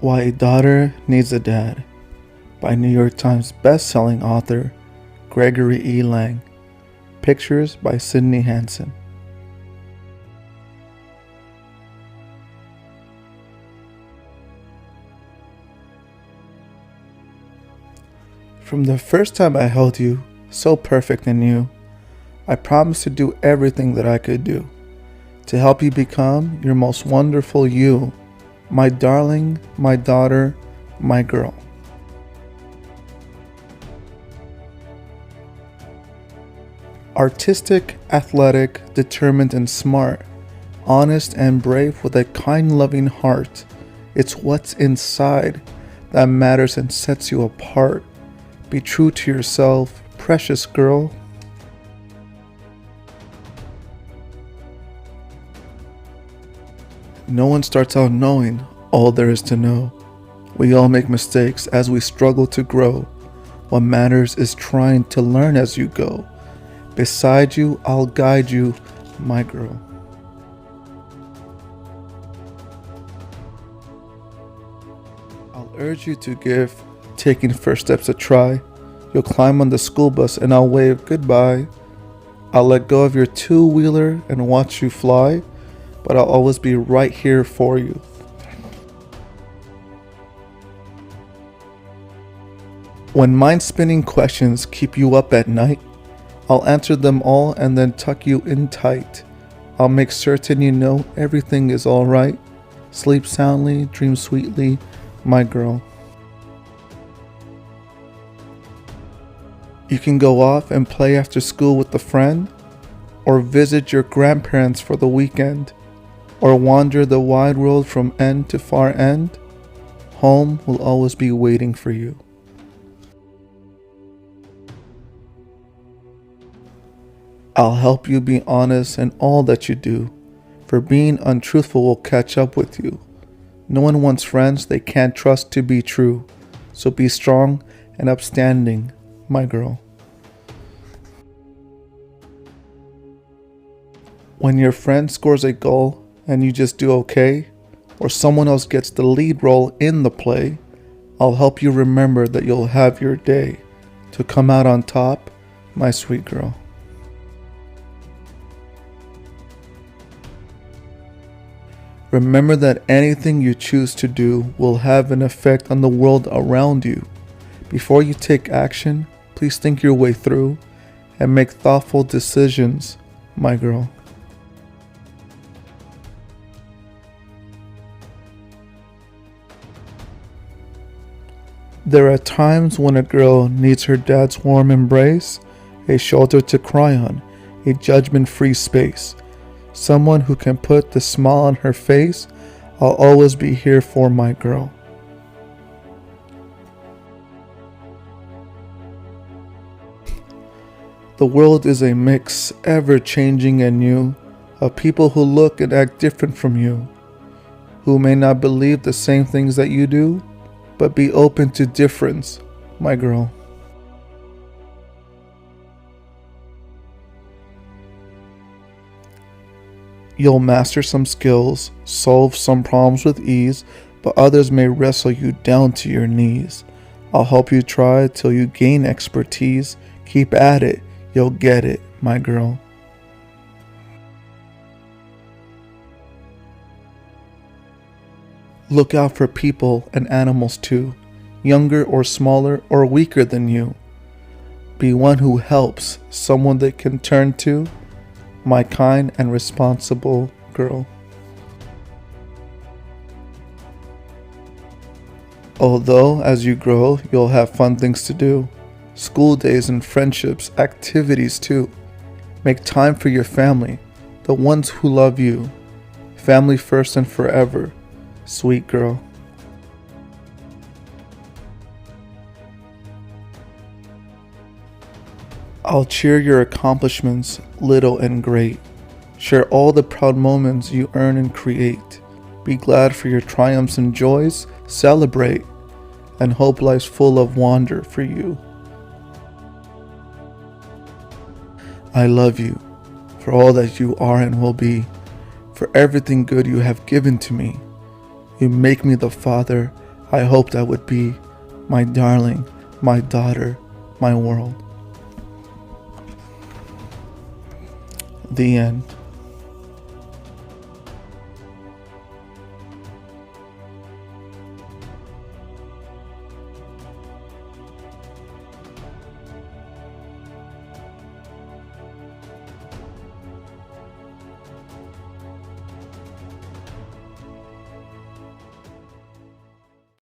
Why a Daughter Needs a Dad by New York Times best-selling author Gregory E. Lang. Pictures by Sydney Hanson. From the first time I held you, so perfect and new, I promised to do everything that I could do to help you become your most wonderful you, my darling, my daughter, my girl. Artistic, athletic, determined and smart, honest and brave with a kind, loving heart. It's what's inside that matters and sets you apart. Be true to yourself, precious girl. No one starts out knowing all there is to know. We all make mistakes as we struggle to grow. What matters is trying to learn as you go. Beside you, I'll guide you, my girl. I'll urge you to give taking first steps a try. You'll climb on the school bus and I'll wave goodbye. I'll let go of your two-wheeler and watch you fly, but I'll always be right here for you. When mind-spinning questions keep you up at night, I'll answer them all and then tuck you in tight. I'll make certain you know everything is alright. Sleep soundly, dream sweetly, my girl. You can go off and play after school with a friend, or visit your grandparents for the weekend, or wander the wide world from end to far end. Home will always be waiting for you. I'll help you be honest in all that you do, for being untruthful will catch up with you. No one wants friends they can't trust to be true, so be strong and upstanding, my girl. When your friend scores a goal and you just do okay, or someone else gets the lead role in the play, I'll help you remember that you'll have your day to come out on top, my sweet girl. Remember that anything you choose to do will have an effect on the world around you. Before you take action, please think your way through and make thoughtful decisions, my girl. There are times when a girl needs her dad's warm embrace, a shoulder to cry on, a judgment-free space. Someone who can put the smile on her face. I'll always be here for my girl. The world is a mix, ever changing and new, of people who look and act different from you, who may not believe the same things that you do, but be open to difference, my girl. You'll master some skills, solve some problems with ease, but others may wrestle you down to your knees. I'll help you try till you gain expertise. Keep at it, you'll get it, my girl. Look out for people and animals too, younger or smaller or weaker than you. Be one who helps, someone they can turn to, my kind and responsible girl. Although as you grow, you'll have fun things to do. School days and friendships, activities too. Make time for your family, the ones who love you. Family first and forever, sweet girl. I'll cheer your accomplishments, little and great. Share all the proud moments you earn and create. Be glad for your triumphs and joys, celebrate, and hope life's full of wonder for you. I love you for all that you are and will be, for everything good you have given to me. You make me the father I hoped I would be my darling, my daughter, my world. The end.